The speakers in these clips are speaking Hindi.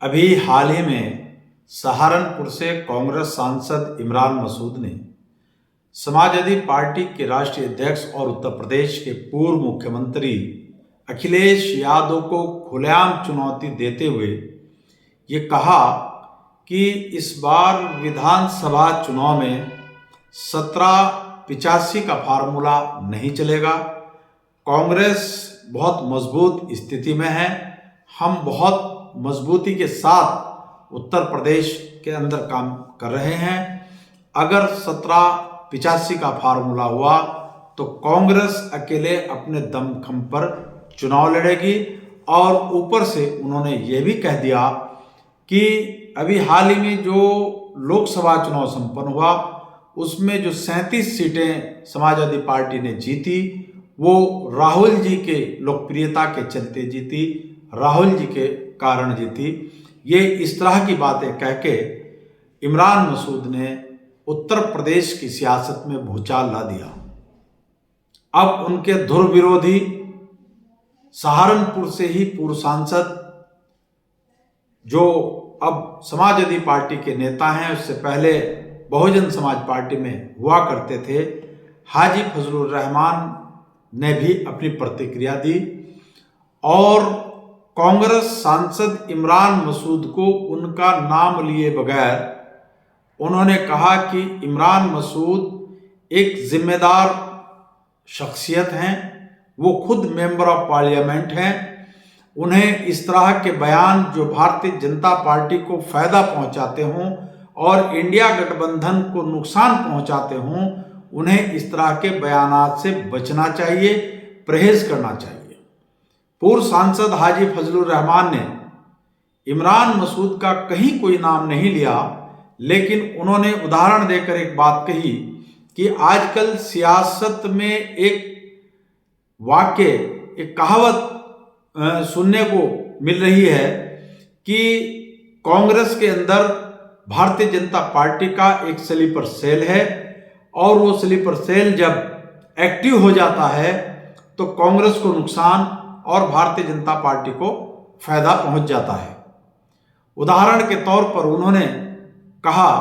अभी हाल ही में सहारनपुर से कांग्रेस सांसद इमरान मसूद ने समाजवादी पार्टी के राष्ट्रीय अध्यक्ष और उत्तर प्रदेश के पूर्व मुख्यमंत्री अखिलेश यादव को खुलेआम चुनौती देते हुए ये कहा कि इस बार विधानसभा चुनाव में 1785 का फार्मूला नहीं चलेगा। कांग्रेस बहुत मजबूत स्थिति में है। हम बहुत मजबूती के साथ उत्तर प्रदेश के अंदर काम कर रहे हैं। अगर 1785 का फार्मूला हुआ तो कांग्रेस अकेले अपने दमखम पर चुनाव लड़ेगी। और ऊपर से उन्होंने ये भी कह दिया कि अभी हाल ही में जो लोकसभा चुनाव संपन्न हुआ उसमें जो 37 सीटें समाजवादी पार्टी ने जीती वो राहुल जी के लोकप्रियता के चलते जीती, राहुल जी के कारण जीती। ये इस तरह की बातें कह के इमरान मसूद ने उत्तर प्रदेश की सियासत में भूचाल ला दिया। अब उनके धुर विरोधी सहारनपुर से ही पूर्व सांसद जो अब समाजवादी पार्टी के नेता हैं, उससे पहले बहुजन समाज पार्टी में हुआ करते थे, हाजी फजलुर रहमान ने भी अपनी प्रतिक्रिया दी और कांग्रेस सांसद इमरान मसूद को उनका नाम लिए बगैर उन्होंने कहा कि इमरान मसूद एक जिम्मेदार शख्सियत हैं, वो खुद मेंबर ऑफ पार्लियामेंट हैं। उन्हें इस तरह के बयान जो भारतीय जनता पार्टी को फायदा पहुंचाते हों और इंडिया गठबंधन को नुकसान पहुंचाते हों, उन्हें इस तरह के बयानात से बचना चाहिए, परहेज करना चाहिए। पूर्व सांसद हाजी फजलुर रहमान ने इमरान मसूद का कहीं कोई नाम नहीं लिया, लेकिन उन्होंने उदाहरण देकर एक बात कही कि आजकल सियासत में एक वाक्य, एक कहावत सुनने को मिल रही है कि कांग्रेस के अंदर भारतीय जनता पार्टी का एक स्लीपर सेल है और वो स्लीपर सेल जब एक्टिव हो जाता है तो कांग्रेस को नुकसान और भारतीय जनता पार्टी को फायदा पहुंच जाता है। उदाहरण के तौर पर उन्होंने कहा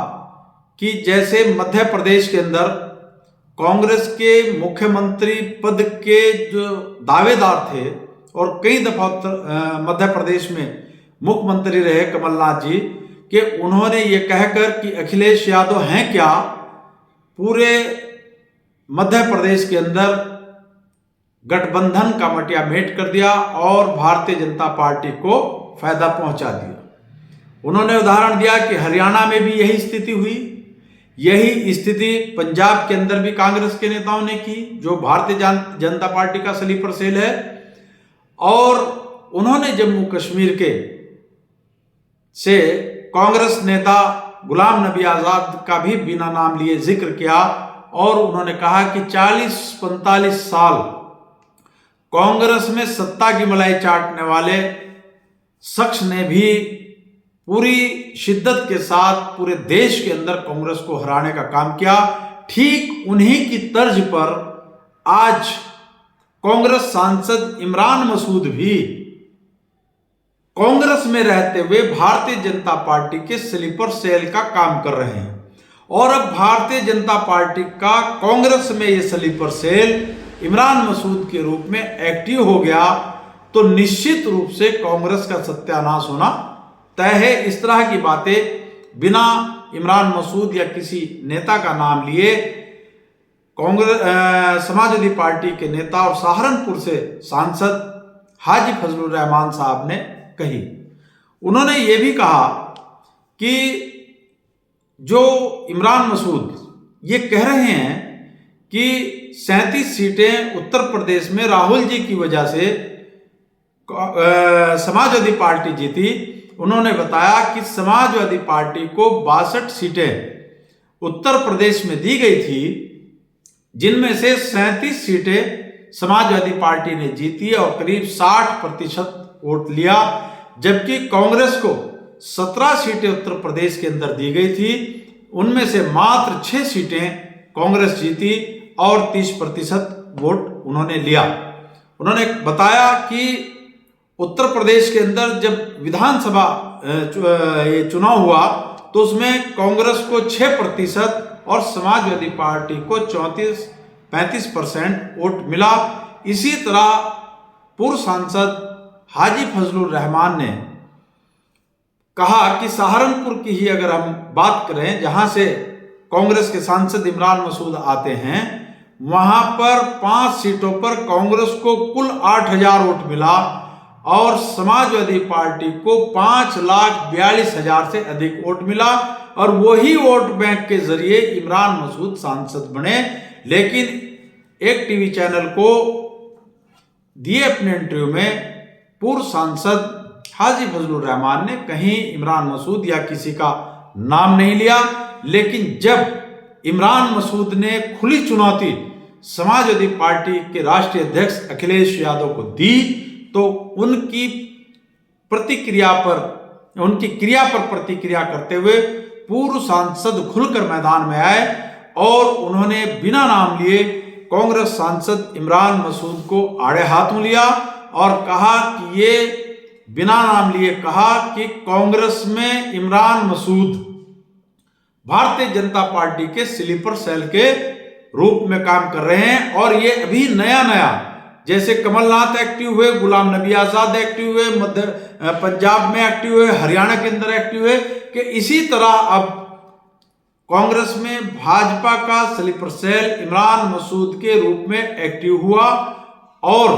कि जैसे मध्य प्रदेश के अंदर कांग्रेस के मुख्यमंत्री पद के जो दावेदार थे और कई दफा मध्य प्रदेश में मुख्यमंत्री रहे कमलनाथ जी, कि उन्होंने ये कहकर कि अखिलेश यादव हैं क्या, पूरे मध्य प्रदेश के अंदर गठबंधन का मटियामेट कर दिया और भारतीय जनता पार्टी को फायदा पहुंचा दिया। उन्होंने उदाहरण दिया कि हरियाणा में भी यही स्थिति हुई, यही स्थिति पंजाब के अंदर भी कांग्रेस के नेताओं ने की जो भारतीय जनता पार्टी का स्लीपर सेल है। और उन्होंने जम्मू कश्मीर के से कांग्रेस नेता गुलाम नबी आजाद का भी बिना नाम लिए जिक्र किया और उन्होंने कहा कि 40-45 साल कांग्रेस में सत्ता की मलाई चाटने वाले शख्स ने भी पूरी शिद्दत के साथ पूरे देश के अंदर कांग्रेस को हराने का काम किया। ठीक उन्हीं की तर्ज पर आज कांग्रेस सांसद इमरान मसूद भी कांग्रेस में रहते हुए भारतीय जनता पार्टी के स्लीपर सेल का काम कर रहे हैं और अब भारतीय जनता पार्टी का कांग्रेस में ये स्लीपर सेल इमरान मसूद के रूप में एक्टिव हो गया तो निश्चित रूप से कांग्रेस का सत्यानाश होना तय है। इस तरह की बातें बिना इमरान मसूद या किसी नेता का नाम लिए कांग्रेस समाजवादी पार्टी के नेता और सहारनपुर से सांसद हाजी फजलुर रहमान साहब ने कही। उन्होंने ये भी कहा कि जो इमरान मसूद ये कह रहे हैं कि 37 सीटें उत्तर प्रदेश में राहुल जी की वजह से समाजवादी पार्टी जीती। उन्होंने बताया कि समाजवादी पार्टी को 62 सीटें उत्तर प्रदेश में दी गई थी, जिनमें से 37 सीटें समाजवादी पार्टी ने जीती और करीब 60% वोट लिया, जबकि कांग्रेस को 17 सीटें उत्तर प्रदेश के अंदर दी गई थी। उनमें से मात्र 6 सीटें कांग्रेस जीती और 30% वोट उन्होंने लिया। उन्होंने बताया कि उत्तर प्रदेश के अंदर जब विधानसभा ये चुनाव हुआ तो उसमें कांग्रेस को 6% और समाजवादी पार्टी को 34-35% वोट मिला। इसी तरह पूर्व सांसद हाजी फजलुर रहमान ने कहा कि सहारनपुर की ही अगर हम बात करें, जहां से कांग्रेस के सांसद इमरान मसूद आते हैं, वहां पर 5 सीटों पर कांग्रेस को कुल 8,000 वोट मिला और समाजवादी पार्टी को 5,42,000 से अधिक वोट मिला और वही वोट बैंक के जरिए इमरान मसूद सांसद बने। लेकिन एक टीवी चैनल को दिए अपने इंटरव्यू में पूर्व सांसद हाजी फजलुर रहमान ने कहीं इमरान मसूद या किसी का नाम नहीं लिया, लेकिन जब इमरान मसूद ने खुली चुनौती समाजवादी पार्टी के राष्ट्रीय अध्यक्ष अखिलेश यादव को दी तो उनकी क्रिया पर प्रतिक्रिया करते हुए पूर्व सांसद खुलकर मैदान में आए और उन्होंने बिना नाम लिए कांग्रेस सांसद इमरान मसूद को आड़े हाथों लिया और कहा कि ये बिना नाम लिए कहा कि कांग्रेस में इमरान मसूद भारतीय जनता पार्टी के स्लीपर सेल के रूप में काम कर रहे हैं और ये अभी नया जैसे कमलनाथ एक्टिव हुए, गुलाम नबी आजाद एक्टिव हुए, मध्य पंजाब में एक्टिव हुए, हरियाणा के अंदर एक्टिव हुए, कि इसी तरह अब कांग्रेस में भाजपा का स्लीपर सेल इमरान मसूद के रूप में एक्टिव हुआ और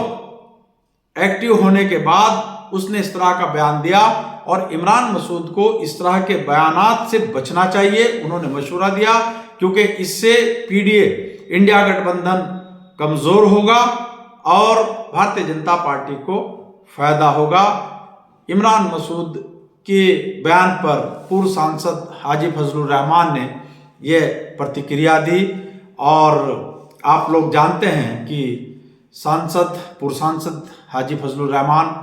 एक्टिव होने के बाद उसने इस तरह का बयान दिया और इमरान मसूद को इस तरह के बयानात से बचना चाहिए। उन्होंने मशवरा दिया क्योंकि इससे पीडीए इंडिया गठबंधन कमजोर होगा और भारतीय जनता पार्टी को फायदा होगा। इमरान मसूद के बयान पर पूर्व सांसद हाजी फजलुर रहमान ने यह प्रतिक्रिया दी और आप लोग जानते हैं कि पूर्व सांसद हाजी फजलुर रहमान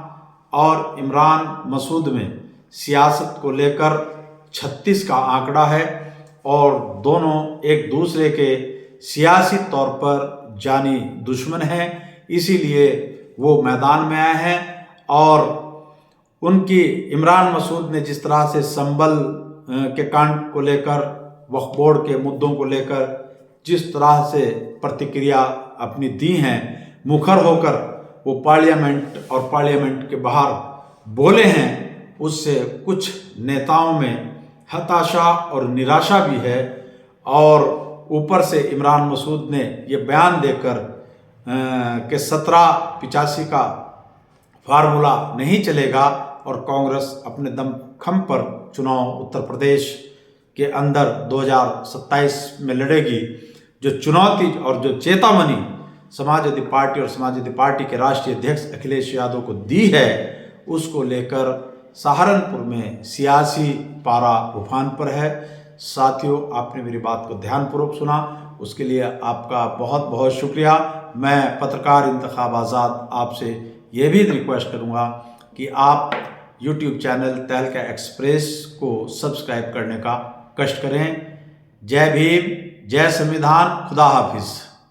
और इमरान मसूद में सियासत को लेकर 36 का आंकड़ा है और दोनों एक दूसरे के सियासी तौर पर जानी दुश्मन हैं, इसीलिए वो मैदान में आए हैं। और उनकी इमरान मसूद ने जिस तरह से संबल के कांड को लेकर, वक्फ बोर्ड के मुद्दों को लेकर जिस तरह से प्रतिक्रिया अपनी दी हैं, मुखर होकर वो पार्लियामेंट के बाहर बोले हैं, उससे कुछ नेताओं में हताशा और निराशा भी है। और ऊपर से इमरान मसूद ने ये बयान देकर कि 1785 का फार्मूला नहीं चलेगा और कांग्रेस अपने दमखम पर चुनाव उत्तर प्रदेश के अंदर 2027 में लड़ेगी। जो चुनौती और जो चेतावनी समाजवादी पार्टी और समाजवादी पार्टी के राष्ट्रीय अध्यक्ष अखिलेश यादव को दी है, उसको लेकर सहारनपुर में सियासी पारा उफान पर है। साथियों, आपने मेरी बात को ध्यानपूर्वक सुना, उसके लिए आपका बहुत बहुत शुक्रिया। मैं पत्रकार इंतखाब आज़ाद आपसे ये भी रिक्वेस्ट करूँगा कि आप YouTube चैनल तहलका एक्सप्रेस को सब्सक्राइब करने का कष्ट करें। जय भीम, जय संविधान, खुदा हाफिज़।